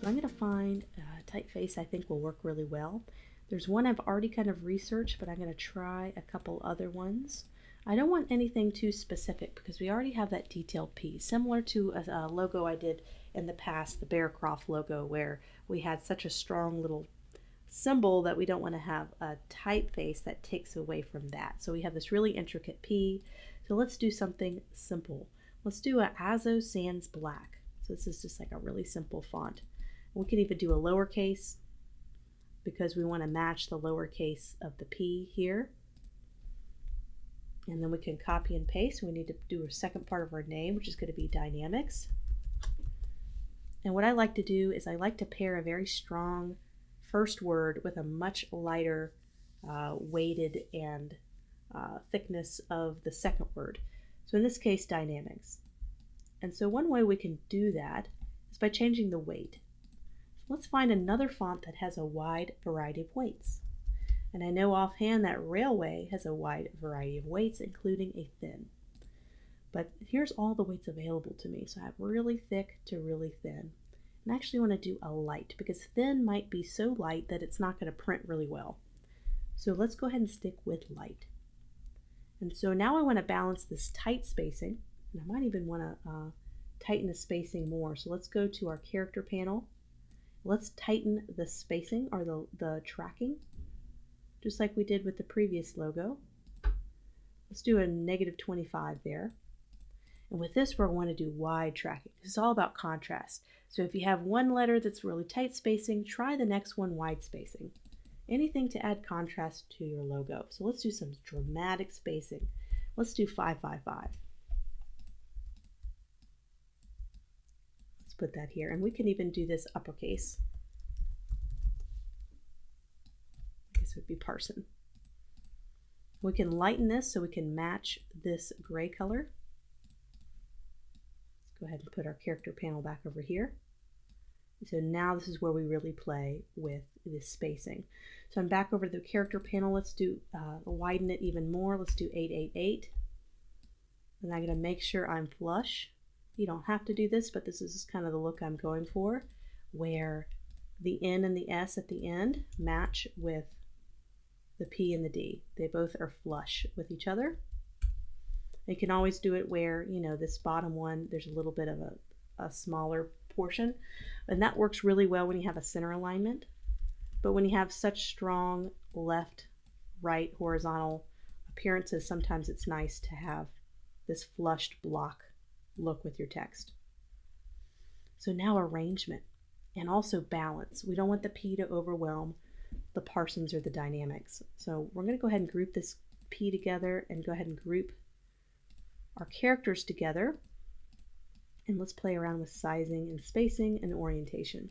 So I'm going to find a typeface I think will work really well. There's one I've already kind of researched, but I'm going to try a couple other ones. I don't want anything too specific because we already have that detailed piece, similar to a logo I did in the past, the Bearcroft logo, where we had such a strong little symbol that we don't want to have a typeface that takes away from that. So we have this really intricate P. So let's do something simple. Let's do a Azo Sans Black. So this is just like a really simple font. We can even do a lowercase because we want to match the lowercase of the P here. And then we can copy and paste. We need to do a second part of our name, which is going to be Dynamics. And what I like to do is I like to pair a very strong first word with a much lighter weighted and thickness of the second word. So in this case, Dynamics. And so one way we can do that is by changing the weight. So let's find another font that has a wide variety of weights. And I know offhand that Railway has a wide variety of weights, including a thin. But here's all the weights available to me. So I have really thick to really thin. And I actually want to do a light because thin might be so light that it's not going to print really well. So let's go ahead and stick with light. And so now I want to balance this tight spacing, and I might even want to tighten the spacing more. So let's go to our character panel. Let's tighten the spacing or the tracking, just like we did with the previous logo. Let's do a -25 there. And with this, we're going to do wide tracking. This is all about contrast. So if you have one letter that's really tight spacing, try the next one wide spacing. Anything to add contrast to your logo. So let's do some dramatic spacing. Let's do 555. Let's put that here. And we can even do this uppercase. This would be Parsons. We can lighten this so we can match this gray color. Let's go ahead and put our character panel back over here. So now this is where we really play with this spacing. So I'm back over the character panel. Let's do widen it even more. Let's do 888. And I'm going to make sure I'm flush. You don't have to do this, but this is kind of the look I'm going for, where the N and the S at the end match with the P and the D. They both are flush with each other. You can always do it where, you know, this bottom one, there's a little bit of a smaller portion, and that works really well when you have a center alignment. But when you have such strong left, right, horizontal appearances, sometimes it's nice to have this flushed block look with your text. So now arrangement and also balance. We don't want the P to overwhelm the Parsons or the Dynamics. So we're going to go ahead and group this P together and go ahead and group our characters together. And let's play around with sizing and spacing and orientation.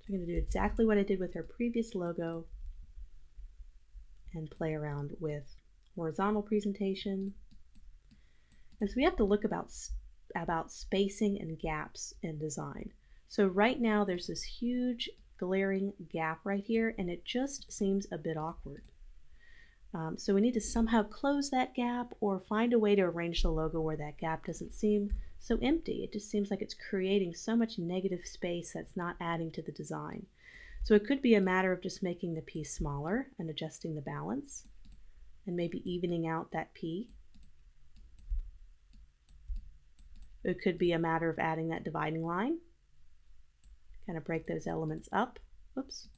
So I'm going to do exactly what I did with our previous logo and play around with horizontal presentation. And so we have to look about spacing and gaps in design. So right now there's this huge glaring gap right here, and it just seems a bit awkward. So we need to somehow close that gap or find a way to arrange the logo where that gap doesn't seem so empty. It just seems like it's creating so much negative space that's not adding to the design. So it could be a matter of just making the P smaller and adjusting the balance and maybe evening out that P. It could be a matter of adding that dividing line, kind of break those elements up. Oops.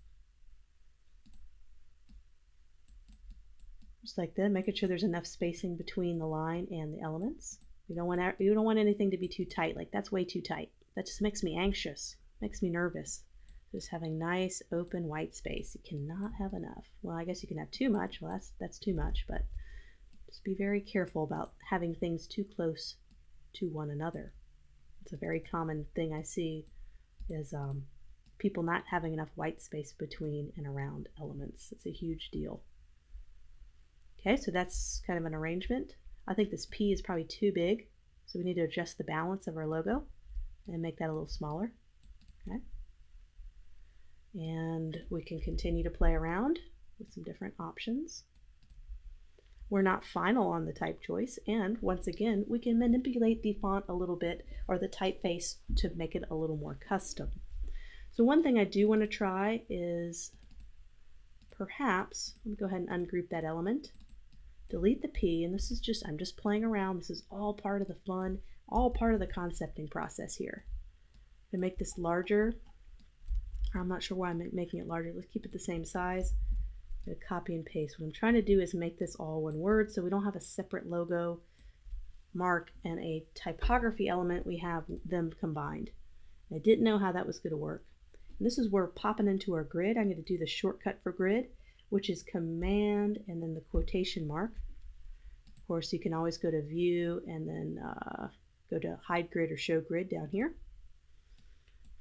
Just like that, making sure there's enough spacing between the line and the elements. You don't want anything to be too tight. Like that's way too tight. That just makes me anxious, makes me nervous. Just having nice open white space. You cannot have enough. Well, I guess you can have too much. Well, that's too much, but just be very careful about having things too close to one another. It's a very common thing I see is people not having enough white space between and around elements. It's a huge deal. Okay, so that's kind of an arrangement. I think this P is probably too big, so we need to adjust the balance of our logo and make that a little smaller. Okay. And we can continue to play around with some different options. We're not final on the type choice, and once again, we can manipulate the font a little bit or the typeface to make it a little more custom. So one thing I do want to try is perhaps, let me go ahead and ungroup that element, delete the P, and this is just, I'm just playing around. This is all part of the fun, all part of the concepting process here. To make this larger, I'm not sure why I'm making it larger. Let's keep it the same size. I'm going to copy and paste. What I'm trying to do is make this all one word so we don't have a separate logo mark and a typography element. We have them combined. I didn't know how that was going to work. And this is where popping into our grid, I'm going to do the shortcut for grid, which is Command and then the quotation mark. Of course, you can always go to View and then go to Hide Grid or Show Grid down here.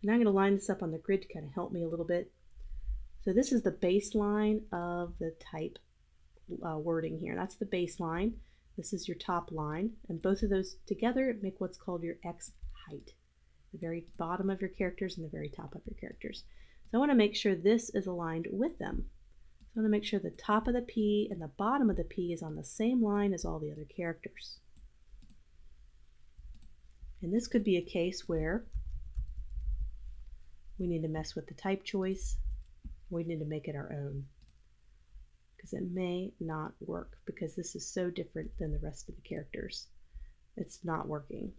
Now I'm going to line this up on the grid to kind of help me a little bit. So this is the baseline of the type wording here. That's the baseline. This is your top line, and both of those together make what's called your X height. The very bottom of your characters and the very top of your characters. So I want to make sure this is aligned with them. So I want to make sure the top of the P and the bottom of the P is on the same line as all the other characters. And this could be a case where we need to mess with the type choice. We need to make it our own, because it may not work because this is so different than the rest of the characters. It's not working.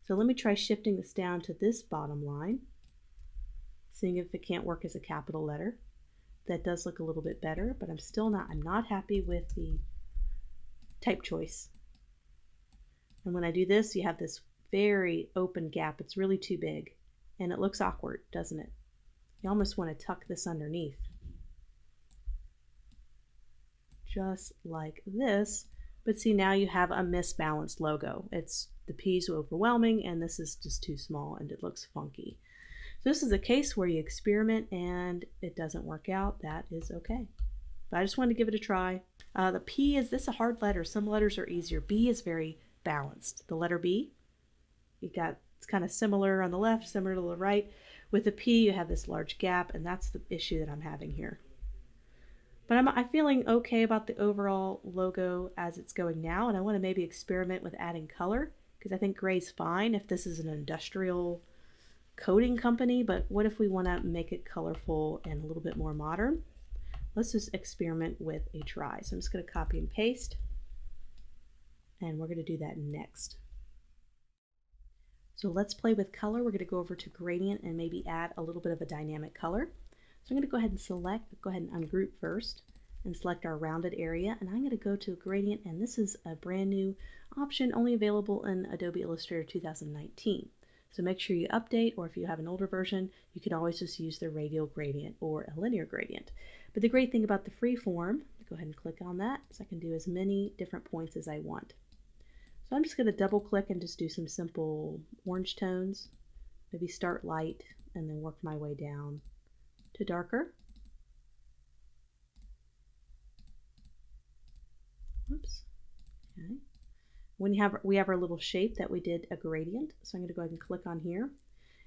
So let me try shifting this down to this bottom line, seeing if it can't work as a capital letter. That does look a little bit better, but I'm not happy with the type choice. And when I do this, you have this very open gap. It's really too big, and it looks awkward, doesn't it? You almost want to tuck this underneath. Just like this. But see, now you have a misbalanced logo. The P's overwhelming, and this is just too small, and it looks funky. So this is a case where you experiment and it doesn't work out. That is okay. But I just wanted to give it a try. The P, is this a hard letter? Some letters are easier. B is very balanced. The letter B, it's kind of similar on the left, similar to the right. With the P, you have this large gap, and that's the issue that I'm having here. But I'm feeling okay about the overall logo as it's going now, and I want to maybe experiment with adding color, because I think gray's fine if this is an industrial coating company, but what if we want to make it colorful and a little bit more modern? Let's just experiment with a try. So I'm just going to copy and paste, and we're going to do that next. So let's play with color. We're going to go over to gradient and maybe add a little bit of a dynamic color. So I'm going to go ahead and ungroup first and select our rounded area, and I'm going to go to gradient, and this is a brand new option only available in Adobe Illustrator 2019. So make sure you update, or if you have an older version, you can always just use the radial gradient or a linear gradient. But the great thing about the freeform, go ahead and click on that, so I can do as many different points as I want. So I'm just going to double click and just do some simple orange tones, maybe start light and then work my way down to darker. Oops. Okay. We have our little shape that we did a gradient, so I'm going to go ahead and click on here.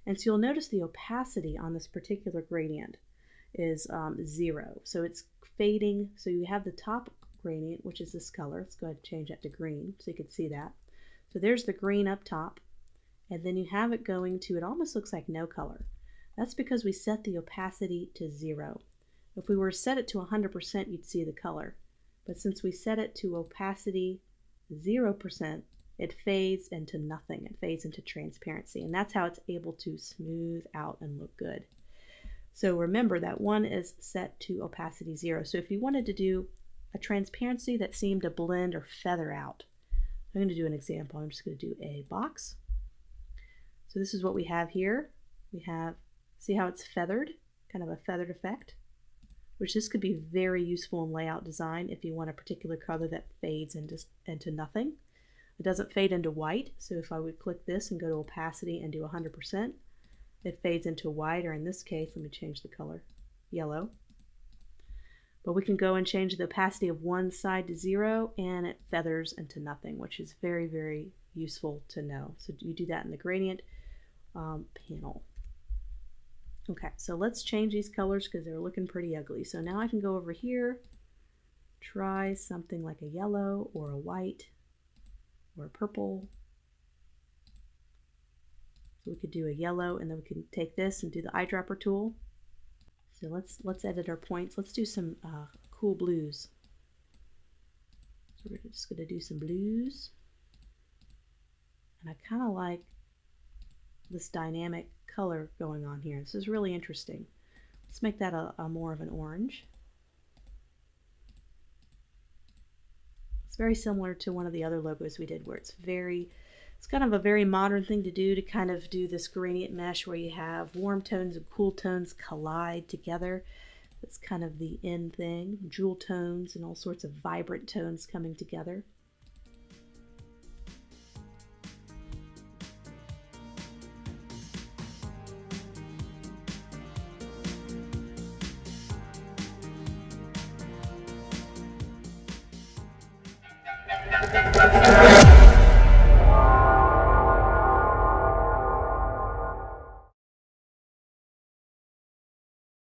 And so you'll notice the opacity on this particular gradient is 0. So it's fading. So you have the top gradient, which is this color. Let's go ahead and change that to green so you can see that. So there's the green up top, and then you have it going to, it almost looks like no color. That's because we set the opacity to 0. If we were to set it to 100%, you'd see the color. But since we set it to opacity 0%, it fades into nothing. It fades into transparency, and that's how it's able to smooth out and look good. So remember that one is set to opacity 0. So if you wanted to do a transparency that seemed to blend or feather out, I'm going to do an example. I'm just going to do a box. So this is what we have here. We have, see how it's feathered, kind of a feathered effect, which this could be very useful in layout design if you want a particular color that fades into nothing. It doesn't fade into white, so if I would click this and go to opacity and do 100%, it fades into white, or in this case, let me change the color, yellow. But we can go and change the opacity of one side to 0, and it feathers into nothing, which is very, very useful to know. So you do that in the gradient panel. Okay, so let's change these colors because they're looking pretty ugly. So now I can go over here, try something like a yellow or a white or a purple. So we could do a yellow, and then we can take this and do the eyedropper tool. So let's edit our points. Let's do some cool blues. So we're just going to do some blues. And I kind of like this dynamic color going on here. This is really interesting. Let's make that a more of an orange. It's very similar to one of the other logos we did, where it's kind of a very modern thing to do, to kind of do this gradient mesh where you have warm tones and cool tones collide together. That's kind of the in thing, jewel tones and all sorts of vibrant tones coming together.